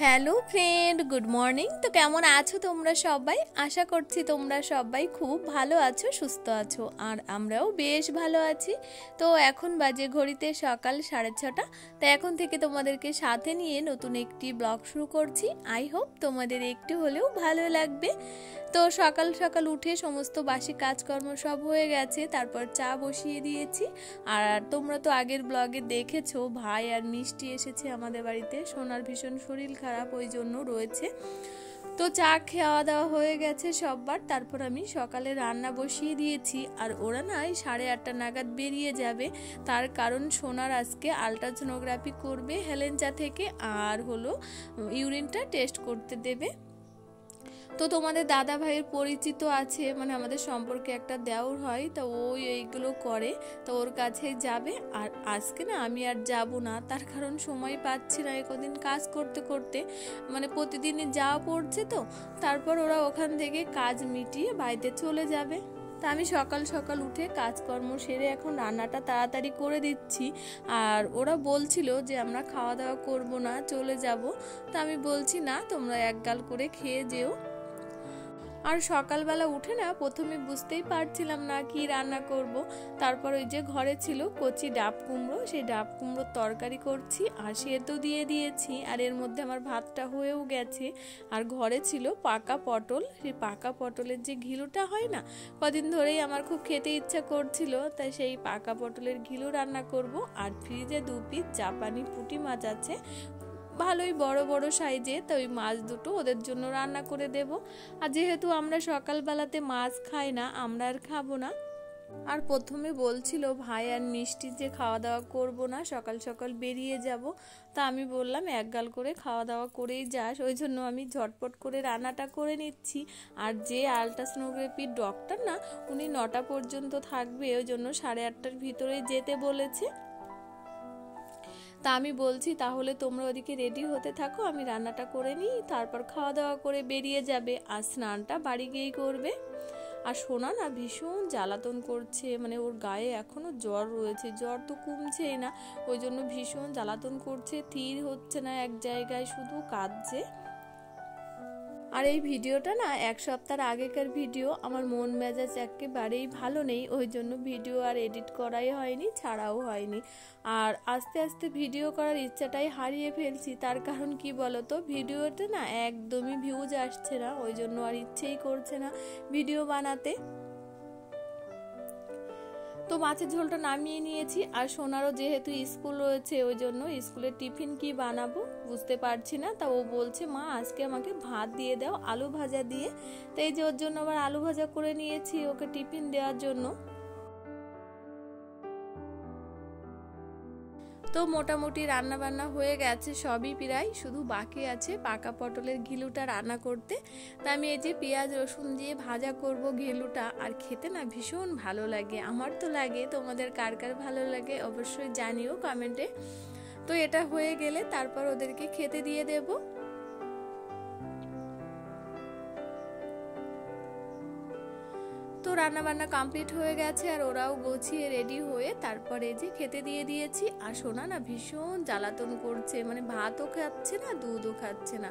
Hello friend, good morning. তো কেমন আছো তোমরা সবাই? আশা করছি তোমরা সবাই খুব ভালো আছো, সুস্থ আছো, আর আমরাও বেশ ভালো আছি। তো এখন বাজে ঘড়িতে সকাল 6:30। তো এখন থেকে তোমাদেরকে সাথে নিয়ে নতুন একটি ব্লগ শুরু করছি। আই হোপ তোমাদের একটু হলেও ভালো লাগবে। তো সকাল সকাল উঠে সমস্ত বাসি কাজকর্ম সব হয়ে গেছে, তারপর চা বসিয়ে দিয়েছি। আর তোমরা তো আগের ব্লগে দেখেছো ভাই আর মিষ্টি এসেছে আমাদের বাড়িতে। সোনার ভীষণ শরীর খারাপ, ওই জন্য রয়েছে। তো চা খাওয়া দাওয়া হয়ে গেছে সববার, তারপর আমি সকালে রান্না বসিয়ে দিয়েছি। আর ওরা না 8:30 নাগাদ বেরিয়ে যাবে, তার কারণ সোনার আজকে আলট্রাসোনোগ্রাফি করবে হেলেঞ্চা থেকে, আর হলো ইউরিনটা টেস্ট করতে দেবে। তো তোমাদের দাদা ভাইয়ের পরিচিত আছে, মানে আমাদের সম্পর্কে একটা দেওর হয়, তো ওই এইগুলো করে, তো ওর কাছে যাবে। আর আজকে না আমি আর যাব না, তার কারণ সময় পাচ্ছি না কদিন কাজ করতে করতে, মানে প্রতিদিনই যাওয়া পড়ছে। তো তারপর ওরা ওখান থেকে কাজ মিটিয়ে বাড়িতে চলে যাবে। তা আমি সকাল সকাল উঠে কাজকর্ম সেরে এখন রান্নাটা তাড়াতাড়ি করে দিচ্ছি। আর ওরা বলছিল যে আমরা খাওয়া দাওয়া করব না, চলে যাব। তা আমি বলছি না, তোমরা একগাল করে খেয়ে যেও। আর সকালবেলা উঠে না প্রথমে বুঝতেই পারছিলাম না কি রান্না করব। তারপর ওই যে ঘরে ছিল কচি ডাব কুমড়ো, সেই ডাব কুমড়োর তরকারি করছি, আর সেদ্ধ দিয়ে দিয়েছি। আর এর মধ্যে আমার ভাতটা হয়েও গেছে। আর ঘরে ছিল পাকা পটল, সেই পাকা পটলের যে ঘিলুটা হয় না, কদিন ধরেই আমার খুব খেতে ইচ্ছা করছিল, তাই সেই পাকা পটলের ঘিলু রান্না করব। আর ফ্রিজে 2 পিস জাপানি পুঁটি মাছ আছে, ভালোই বড় বড় সাইজে, তো ওই মাছ দুটো ওদের জন্য রান্না করে দেব। আর যেহেতু আমরা সকালবেলাতে মাছ খাই না, আমরা আর খাবো না। আর প্রথমে বলছিল ভাই আর মিষ্টি যে খাওয়া দাওয়া করব না, সকাল সকাল বেরিয়ে যাব। তা আমি বললাম একগাল করে খাওয়া দাওয়া করেই যাস, ওই জন্য আমি ঝটপট করে রান্নাটা করে নিচ্ছি। আর যে আলট্রাসোনোগ্রাফির ডক্টর না, উনি 9টা পর্যন্ত থাকবে, ওই জন্য 8:30টার ভিতরেই যেতে বলেছে। তা আমি বলছি তাহলে তোমরা ওদিকে রেডি হতে থাকো, আমি রান্নাটা করে নিই, তারপর খাওয়া দাওয়া করে বেরিয়ে যাবে। আর স্নানটা বাড়ি গিয়েই করবে। আর সোনা না ভীষণ জ্বালাতন করছে, মানে ওর গায়ে এখনো জ্বর রয়েছে, জ্বর তো কমছেই না, ওই জন্য ভীষণ জ্বালাতন করছে, স্থির হচ্ছে না এক জায়গায়, শুধু কাঁদছে। আর এই ভিডিওটা না 1 সপ্তাহ আগেকার ভিডিও, আমার মন মেজাজ একেবারেই ভালো নেই, ওই জন্য ভিডিও আর এডিট করাই হয়নি, ছাড়াও হয়নি। আর আস্তে আস্তে ভিডিও করার ইচ্ছাটাই হারিয়ে ফেলছি, তার কারণ কি বলতো, ভিডিওতে না একদমই ভিউজ আসছে না, ওই জন্য আর ইচ্ছেই করছে না ভিডিও বানাতে। তো মাছের ঝোলটা নামিয়ে নিয়েছি। আর সোনারও যেহেতু স্কুল রয়েছে, ওই জন্য স্কুলের টিফিন কি বানাবো বুঝতে পারছি না। তা ও বলছে মা আজকে আমাকে ভাত দিয়ে দাও আলু ভাজা দিয়ে। তো এই যে ওর জন্য আবার আলু ভাজা করে নিয়েছি ওকে টিফিন দেওয়ার জন্য। তো মোটামুটি রান্না বান্না হয়ে গেছে সবই প্রায়, শুধু বাকি আছে পাকা পটলের ঘিলুটা রান্না করতে। তা আমি এই যে পেঁয়াজ রসুন দিয়ে ভাজা করব ঘিলুটা। আর খেতে না ভীষণ ভালো লাগে, আমার তো লাগে, তোমাদের কার কার ভালো লাগে অবশ্যই জানিও কমেন্টে। তো এটা হয়ে গেলে তারপর ওদেরকে খেতে দিয়ে দেব। তো রান্না বান্না কমপ্লিট হয়ে গেছে, আর ওরাও গুছিয়ে রেডি হয়ে তারপরে যে খেতে দিয়ে দিয়েছি। আর সোনা না ভীষণ জ্বালাতন করছে, মানে ভাতও খাচ্ছে না, দুধও খাচ্ছে না।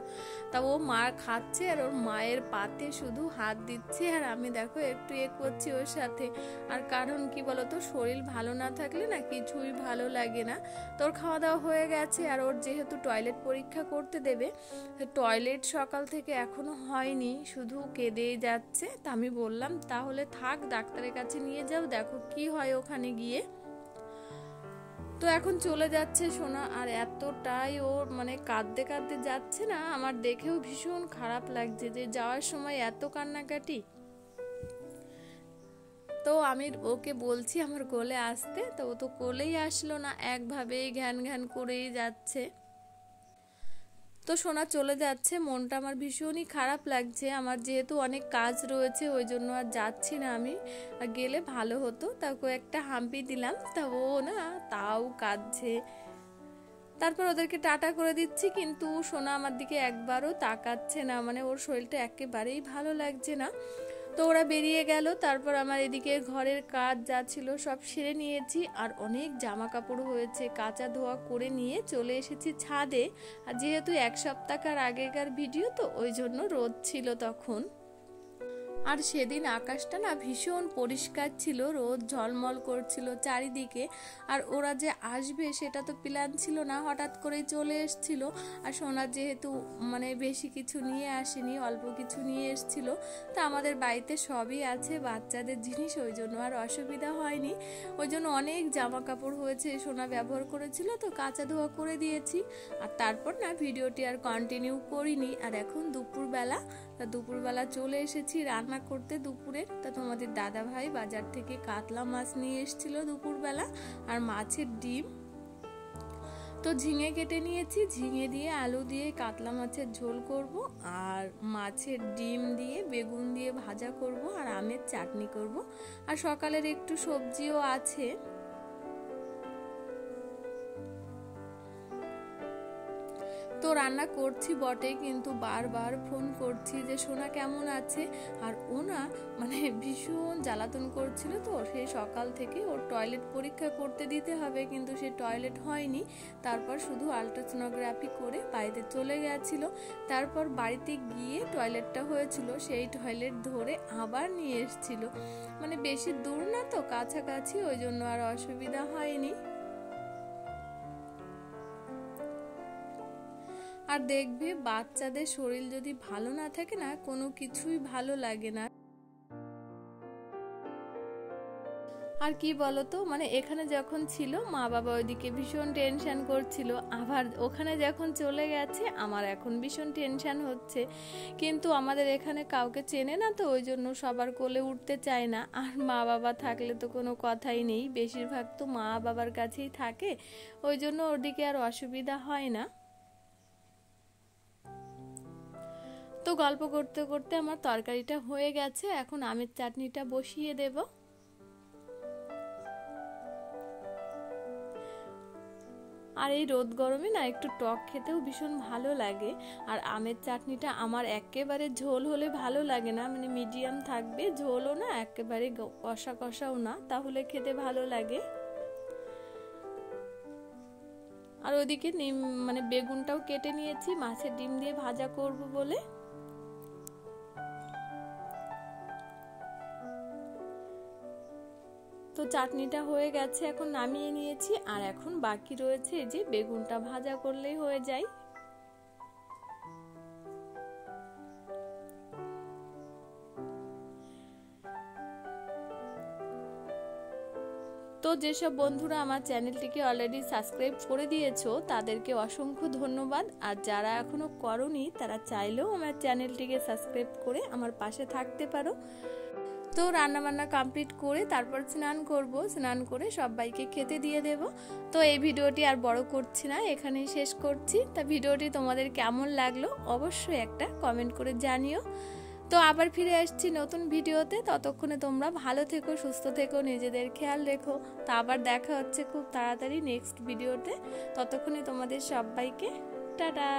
তা ও মার খাচ্ছে, আর ওর মায়ের পাতে শুধু হাত দিচ্ছে, আর আমি দেখো একটু করছি ওর সাথে। আর কারণ কি বলতো, শরীর ভালো না থাকলে না কিছুই ভালো লাগে না। তোর খাওয়া দাওয়া হয়ে গেছে। আর ওর যেহেতু টয়লেট পরীক্ষা করতে দেবে, টয়লেট সকাল থেকে এখনো হয়নি, শুধু কেঁদেই যাচ্ছে। তা আমি বললাম তাহলে থাক, ডাক্তারের কাছে নিয়ে যাও, দেখো কি হয় ওখানে গিয়ে। তো এখন চলে যাচ্ছে সোনা। আর এতটাই ওর মানে কাঁদতে কাঁদতে যাচ্ছে না, আমার দেখেও ভীষণ খারাপ লাগছে যে যাওয়ার সময় এত কান্নাকাটি। তো আমি ওকে বলছি আমার কোলে আসতে, তো ও তো কোলেই আসলো না, একভাবেই ঘ্যান ঘ্যান করেই যাচ্ছে। তো সোনা চলে যাচ্ছে, মনটা আমার ভীষণই খারাপ লাগছে। আমার যেহেতু অনেক কাজ রয়েছে, ওই জন্য আর যাচ্ছি না আমি, আর গেলে ভালো হতো। তাকে একটা হাম্পি দিলাম, তা ও না তাও কাঁদছে। তারপর ওদেরকে টাটা করে দিচ্ছি, কিন্তু সোনা আমার দিকে একবারও তাকাচ্ছে না, মানে ওর শরীরটা একেবারেই ভালো লাগছে না। তো ওরা বেরিয়ে গেল। তারপর আমার এদিকে ঘরের কাজ যা ছিল সব সেরে নিয়েছি, আর অনেক জামা কাপড় হয়েছে, কাচা ধোয়া করে নিয়ে চলে এসেছি ছাদে। আর যেহেতু এক সপ্তাহকার আগেকার ভিডিও, তো ওই জন্য রোদ ছিল তখন। আর সেদিন আকাশটা না ভীষণ পরিষ্কার ছিল, রোদ ঝলমল করছিল চারিদিকে। আর ওরা যে আসবে সেটা তো প্ল্যান ছিল না, হঠাৎ করেই চলে এসেছিল। আর সোনা যেহেতু মানে বেশি কিছু নিয়ে আসেনি, অল্প কিছু নিয়ে এসেছিল, তা আমাদের বাড়িতে সবই আছে বাচ্চাদের জিনিস, ওই জন্য আর অসুবিধা হয়নি। ওই জন্য অনেক জামা কাপড় হয়েছে, সোনা ব্যবহার করেছিল, তো কাচা ধোয়া করে দিয়েছি। আর তারপর না ভিডিওটি আর কন্টিনিউ করিনি। আর এখন দুপুরবেলা, তা দুপুরবেলা চলে এসেছি রান্না করতে দুপুরের। তা তোমাদের দাদা ভাই বাজার থেকে কাতলা মাছ নিয়ে এসেছিল দুপুরবেলা, আর মাছের ডিম। তো ঝিঙে কেটে নিয়েছি, ঝিঙে দিয়ে আলু দিয়ে কাতলা মাছের ঝোল করব, আর মাছের ডিম দিয়ে বেগুন দিয়ে ভাজা করব, আর আমের চাটনি করব। আর সকালের একটু সবজিও আছে। তো রান্না করছি বটে, কিন্তু বারবার ফোন করছি যে সোনা কেমন আছে। আর ও না মানে ভীষণ জ্বালাতন করছিল। তো সেই সকাল থেকে ওর টয়লেট পরীক্ষা করতে দিতে হবে, কিন্তু সে টয়লেট হয়নি। তারপর শুধু আলট্রাসোনোগ্রাফি করে বাড়িতে চলে গেছিল। তারপর বাড়িতে গিয়ে টয়লেটটা হয়েছিল, সেই টয়লেট ধরে আবার নিয়ে এসেছিল। মানে বেশি দূর না তো, কাছাকাছি, ওই জন্য আর অসুবিধা হয়নি। আর দেখবে বাচ্চাদের শরীর যদি ভালো না থাকে না, কোনো কিছুই ভালো লাগে না। আর কি বলতো, মানে এখানে যখন ছিল মা বাবা ওইদিকে ভীষণ টেনশন করছিল, আবার ওখানে যখন চলে গেছে আমার এখন ভীষণ টেনশন হচ্ছে। কিন্তু আমাদের এখানে কাউকে চেনে না, তো ওই জন্য সবার কোলে উঠতে চায় না। আর মা বাবা থাকলে তো কোনো কথাই নেই, বেশিরভাগ তো মা বাবার কাছেই থাকে, ওই জন্য ওদিকে আর অসুবিধা হয় না। তো গল্প করতে করতে আমার তরকারিটা হয়ে গেছে, এখন আমের চাটনিটা বসিয়ে দেব। আর এই রোদ গরমে না একটু টক খেতেও ভীষণ ভালো লাগে। আর আমের চাটনিটা আমার একেবারে ঝোল হলে ভালো লাগে না, মানে মিডিয়াম থাকবে, ঝোলও না একেবারে কষা কষাও না, তাহলে খেতে ভালো লাগে। আর ওদিকে মানে বেগুনটাও কেটে নিয়েছি, মাছের ডিম দিয়ে ভাজা করব বলে। তো চাটনিটা হয়ে গেছে, এখন নামিয়ে নিয়েছি। আর এখন বাকি রয়েছে যে বেগুনটা ভাজা করলেই হয়ে যায়। তো যেসব বন্ধুরা আমার চ্যানেলটিকে অলরেডি সাবস্ক্রাইব করে দিয়েছো তাদেরকে অসংখ্য ধন্যবাদ। আর যারা এখনো করোনি তারা চাইলেও আমার চ্যানেলটিকে সাবস্ক্রাইব করে আমার পাশে থাকতে পারো। তো রান্নাবান্না কমপ্লিট করে তারপর স্নান করব, স্নান করে সবাইকে খেতে দিয়ে দেব। তো এই ভিডিওটি আর বড় করছি না, এখানেই শেষ করছি। তা ভিডিওটি তোমাদের কেমন লাগলো অবশ্যই একটা কমেন্ট করে জানিও। তো আবার ফিরে আসছি নতুন ভিডিওতে, ততক্ষণে তোমরা ভালো থেকো, সুস্থ থেকো, নিজেদের খেয়াল রেখো। তো আবার দেখা হচ্ছে খুব তাড়াতাড়ি নেক্সট ভিডিওতে। ততক্ষণে তোমাদের সবাইকে টাটা।